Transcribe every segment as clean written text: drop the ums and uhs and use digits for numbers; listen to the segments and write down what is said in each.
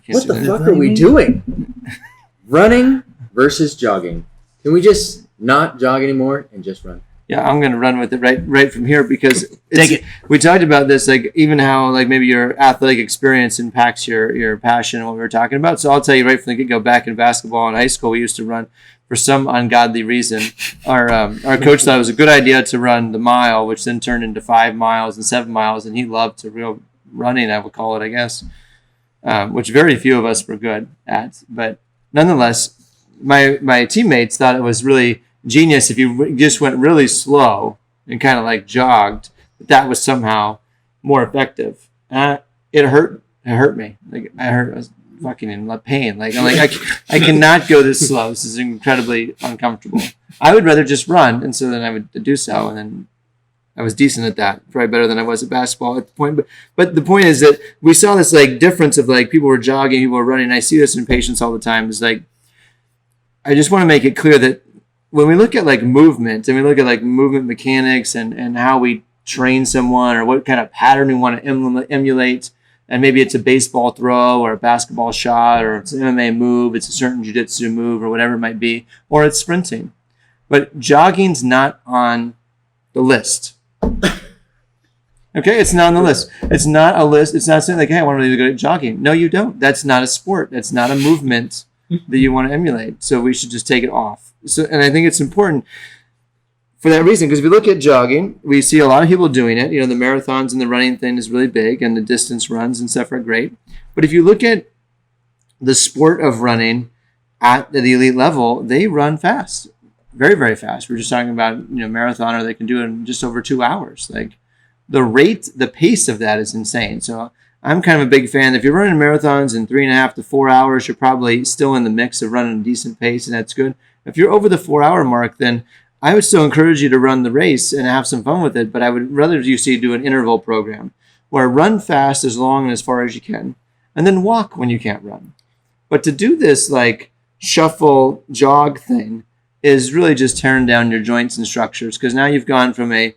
What the fuck are we doing? Running versus jogging. Can we just not jog anymore and just run? Yeah, I'm going to run with it right from here because we talked about this, like even how like maybe your athletic experience impacts your passion and what we were talking about. So I'll tell you right from the get-go, back in basketball in high school, we used to run for some ungodly reason. Our coach thought it was a good idea to run the mile, which then turned into 5 miles and 7 miles, and he loved to real running, I would call it, I guess, which very few of us were good at. But nonetheless, my teammates thought it was really genius if you just went really slow and kind of like jogged, that was somehow more effective. It hurt me. Like I was fucking in pain. Like I'm like I cannot go this slow. This is incredibly uncomfortable. I would rather just run, and so then I would do so, and then I was decent at that, probably better than I was at basketball at the point. But the point is that we saw this like difference of like people were jogging, people were running. I see this in patients all the time. It's like I just want to make it clear that when we look at like movement and we look at like movement mechanics and how we train someone or what kind of pattern we want to emulate, and maybe it's a baseball throw or a basketball shot or it's an MMA move, it's a certain jiu-jitsu move or whatever it might be, or it's sprinting. But jogging's not on the list. Okay, it's not on the list. It's not a list. It's not saying like, hey, I want to really go jogging. No, you don't. That's not a sport. That's not a movement that you want to emulate. So we should just take it off. So, and I think it's important for that reason, because if we look at jogging, we see a lot of people doing it. You know, the marathons and the running thing is really big, and the distance runs and stuff are great. But if you look at the sport of running at the elite level, they run fast, very, very fast. We're just talking about, marathoner, they can do it in just over 2 hours. Like the pace of that is insane. So I'm kind of a big fan. If you're running marathons in 3.5 to 4 hours, you're probably still in the mix of running a decent pace, and that's good. If you're over the 4 hour mark, then I would still encourage you to run the race and have some fun with it, but I would rather you do an interval program where run fast as long and as far as you can, and then walk when you can't run. But to do this like shuffle jog thing is really just tearing down your joints and structures, because now you've gone from a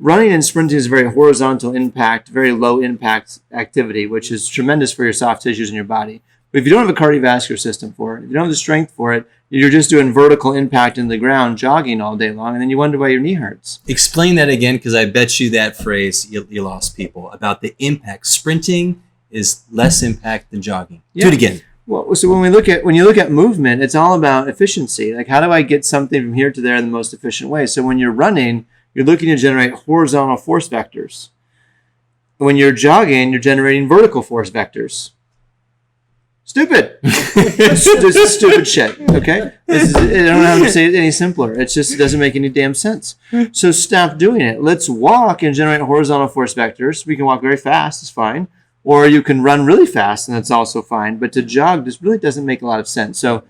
running and sprinting is a very horizontal impact, very low impact activity, which is tremendous for your soft tissues in your body. But if you don't have a cardiovascular system for it, if you don't have the strength for it, you're just doing vertical impact in the ground, jogging all day long, and then you wonder why your knee hurts. Explain that again, because I bet you that phrase, you lost people, about the impact. Sprinting is less impact than jogging. Yeah. Do it again. Well, so when you look at movement, it's all about efficiency. Like, how do I get something from here to there in the most efficient way? So when you're running, you're looking to generate horizontal force vectors. When you're jogging, you're generating vertical force vectors. Stupid. This is stupid shit. Okay, I don't know how to say it any simpler. It doesn't make any damn sense. So stop doing it. Let's walk and generate horizontal force vectors. We can walk very fast. It's fine. Or you can run really fast, and that's also fine. But to jog just really doesn't make a lot of sense. So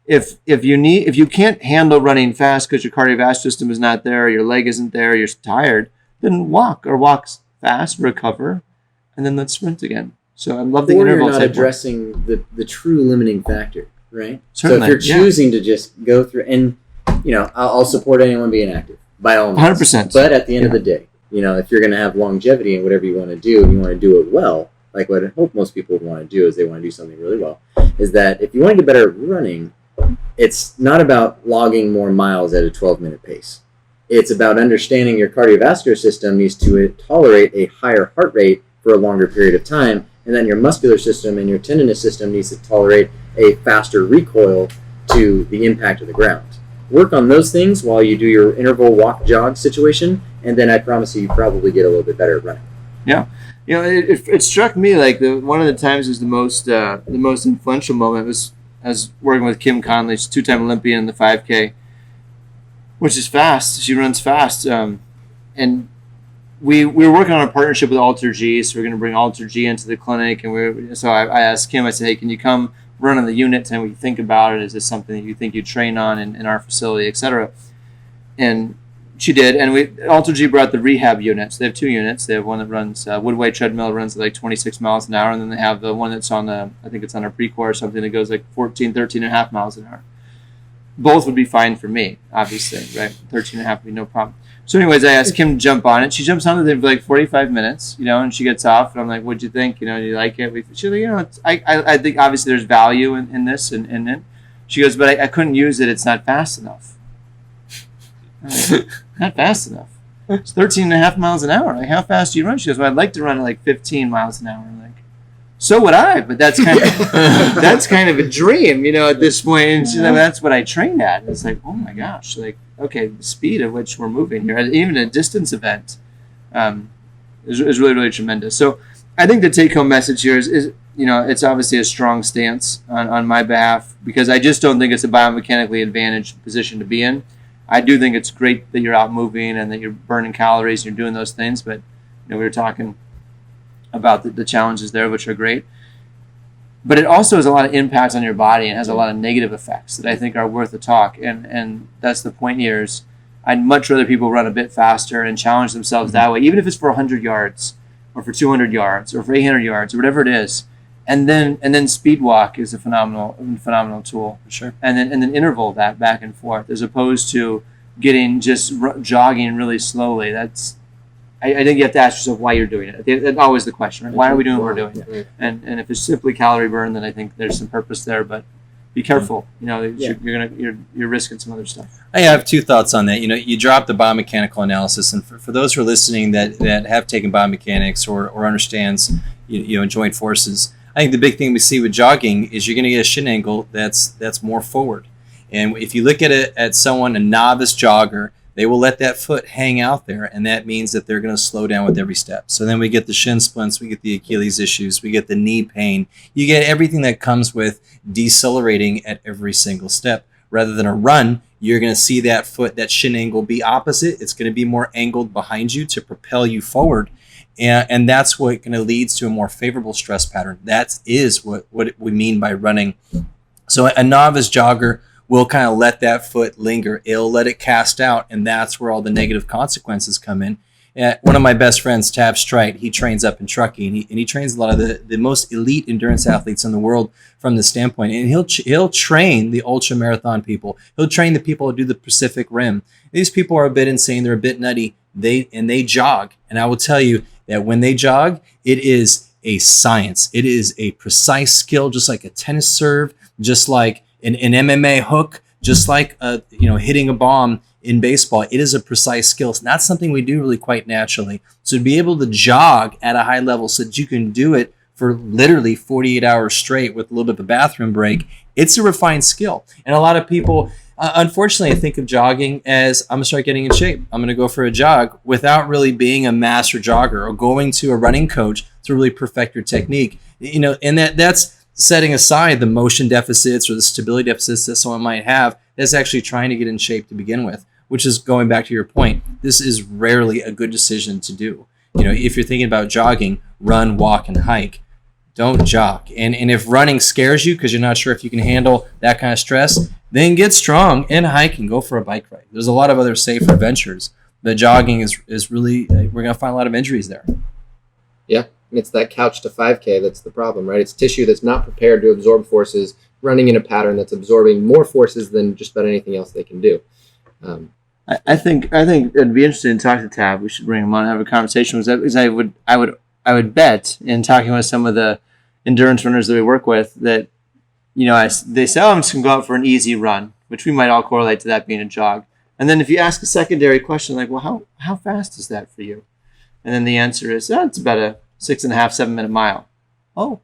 if you can't handle running fast because your cardiovascular system is not there, or your leg isn't there, you're tired, then walk fast, recover, and then let's sprint again. So I love the interval. Or you're not addressing the true limiting factor, right? Certainly, so if you're choosing to just go through, and I'll support anyone being active by all means. 100%. But at the end of the day, if you're going to have longevity in whatever you want to do, and you want to do it well, like what I hope most people want to do is they want to do something really well, is that if you want to get better at running, it's not about logging more miles at a 12-minute pace. It's about understanding your cardiovascular system needs to tolerate a higher heart rate for a longer period of time, and then your muscular system and your tendinous system needs to tolerate a faster recoil to the impact of the ground. Work on those things while you do your interval walk jog situation, and then I promise you probably get a little bit better at running. Yeah. It struck me like one of the times was the most influential moment was I was working with Kim Conley. She's a 2-time Olympian in the 5K, which is fast. She runs fast. And we were working on a partnership with Alter G, so we're going to bring Alter G into the clinic. And so I asked Kim, I said, hey, can you come run on the unit and we think about it? Is this something that you think you train on in our facility, et cetera? And she did, and Alter G brought the rehab units. They have 2 units. They have one that runs Woodway treadmill, runs at like 26 miles an hour, and then they have the one that's on I think it's on a Precor or something that goes like 13 and a half miles an hour. Both would be fine for me, obviously, right? 13 and a half would be no problem. So anyways, I asked Kim to jump on it. She jumps on it for like 45 minutes, and she gets off. And I'm like, what'd you think? Do you like it? She's like, I think obviously there's value in this and in it. She goes, but I couldn't use it. It's not fast enough. Like, not fast enough. It's 13.5 miles an hour. Like, how fast do you run? She goes, well, I'd like to run at like 15 miles an hour. I'm like, so would I, but that's kind of a dream, at this point. And she's like, that's what I trained at. And it's like, oh my gosh, like, okay, the speed at which we're moving here, even a distance event, is really, really tremendous. So I think the take-home message here is it's obviously a strong stance on my behalf, because I just don't think it's a biomechanically advantaged position to be in. I do think it's great that you're out moving and that you're burning calories and you're doing those things, but we were talking about the challenges there, which are great. But it also has a lot of impact on your body and has a lot of negative effects that I think are worth a talk. And that's the point here is I'd much rather people run a bit faster and challenge themselves that way, even if it's for 100 yards or for 200 yards or for 800 yards or whatever it is. And then speed walk is a phenomenal tool. Sure. And then interval that back and forth, as opposed to getting just jogging really slowly. I think you have to ask yourself why you're doing it. That's always the question, right? Why are we doing what we're doing? Yeah. And if it's simply calorie burn, then I think there's some purpose there. But be careful. You're risking some other stuff. I have two thoughts on that. You dropped the biomechanical analysis, and for those who are listening that have taken biomechanics or understands joint forces, I think the big thing we see with jogging is you're going to get a shin angle that's more forward. And if you look at someone, a novice jogger, they will let that foot hang out there, and that means that they're going to slow down with every step. So then we get the shin splints, we get the Achilles issues, we get the knee pain. You get everything that comes with decelerating at every single step. Rather than a run, you're going to see that foot, that shin angle be opposite. It's going to be more angled behind you to propel you forward. And that's what kind of leads to a more favorable stress pattern. That is what we mean by running. So a novice jogger will kind of let that foot linger. It'll let it cast out, and that's where all the negative consequences come in. One of my best friends, Tab Strite, he trains up in trucking, and he trains a lot of the most elite endurance athletes in the world from this standpoint. And he'll train the ultra marathon people. He'll train the people who do the Pacific Rim. These people are a bit insane. They're a bit nutty. They jog, and I will tell you that when they jog, it is a science. It is a precise skill, just like a tennis serve, just like an MMA hook, just like hitting a bomb in baseball. It is a precise skill. It's not something we do really quite naturally. So to be able to jog at a high level so that you can do it for literally 48 hours straight with a little bit of a bathroom break, it's a refined skill. And a lot of people, unfortunately, I think of jogging as I'm going to start getting in shape. I'm going to go for a jog without really being a master jogger or going to a running coach to really perfect your technique. And that's setting aside the motion deficits or the stability deficits that someone might have. That's actually trying to get in shape to begin with, which is going back to your point. This is rarely a good decision to do. If you're thinking about jogging, run, walk, and hike. Don't jog. And if running scares you because you're not sure if you can handle that kind of stress, then get strong and hike and go for a bike ride. There's a lot of other safer ventures, but jogging is really, we're going to find a lot of injuries there. Yeah, it's that couch to 5K that's the problem, right? It's tissue that's not prepared to absorb forces, running in a pattern that's absorbing more forces than just about anything else they can do. I think it'd be interesting to talk to Tab. We should bring him on and have a conversation with that, because I would bet, in talking with some of the endurance runners that we work with, that they say, I'm just gonna go out for an easy run, which we might all correlate to that being a jog. And then if you ask a secondary question like, well, how fast is that for you? And then the answer is, it's about a 6.5, 7 minute mile. Oh,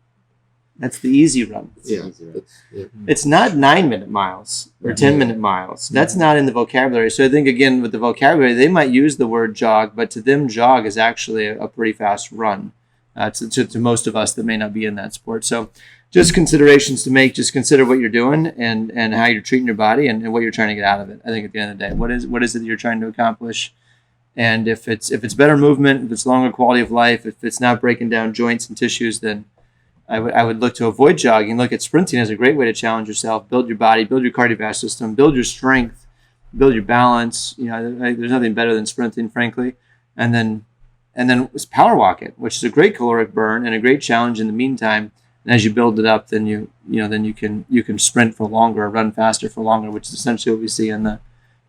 that's the easy run. Yeah. It's not 9-minute miles or 10-minute miles. That's not in the vocabulary. So I think, again, with the vocabulary, they might use the word jog, but to them, jog is actually a pretty fast run to most of us that may not be in that sport. So just considerations to make. Just consider what you're doing and how you're treating your body and what you're trying to get out of it. I think at the end of the day, what is it that you're trying to accomplish? And if it's better movement, if it's longer quality of life, if it's not breaking down joints and tissues, then I would look to avoid jogging. Look at sprinting as a great way to challenge yourself, build your body, build your cardiovascular system, build your strength, build your balance. There's nothing better than sprinting, frankly. And then power walk it, which is a great caloric burn and a great challenge in the meantime. And as you build it up, then you can sprint for longer, run faster for longer, which is essentially what we see in the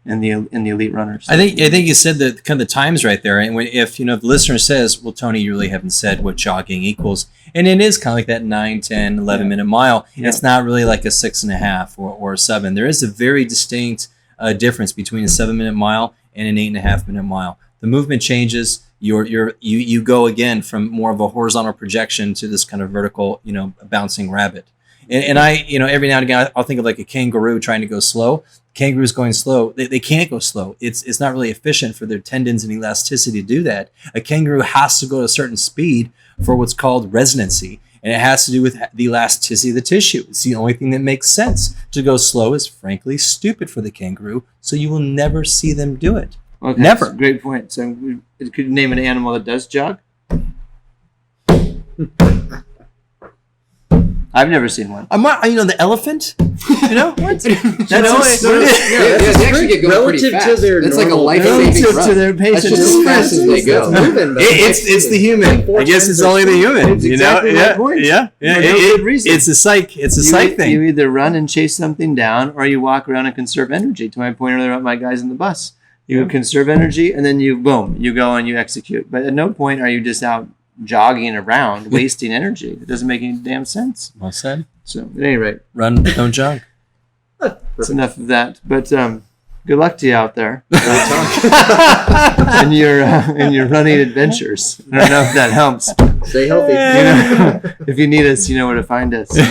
in the elite runners. I think you said the kind of the times right there. And if the listener says, well, Tony, you really haven't said what jogging equals. And it is kind of like that 9, 10, 11 minute mile. Yeah. It's not really like a 6.5 or a 7. There is a very distinct difference between a 7-minute mile and an 8.5-minute mile. The movement changes. You go again from more of a horizontal projection to this kind of vertical, bouncing rabbit. And I, every now and again, I'll think of like a kangaroo trying to go slow. Kangaroos going slow, they can't go slow. It's not really efficient for their tendons and elasticity to do that. A kangaroo has to go at a certain speed for what's called resonancy. And it has to do with the elasticity of the tissue. It's the only thing that makes sense. To go slow is frankly stupid for the kangaroo, so you will never see them do it. Okay, Never. that's a great point. So could you name an animal that does jog? I've never seen one. The elephant? What? They actually get going pretty relative fast. to their That's like a normal- life-saving Relative run. to their That's patience. just as fast as they go. It's the human. I guess it's only the human. It's exactly my point. Yeah. For no good reason. It's a psych thing. You either run and chase something down, or you walk around and conserve energy. To my point earlier about my guys in the bus, you conserve energy, and then you go and you execute. But at no point are you just out jogging around, wasting energy. It doesn't make any damn sense. Well said. So at any rate, Run, don't jog. that's enough of that. But good luck to you out there in your running adventures. I don't know if that helps. Stay healthy. If you need us, you know where to find us. So.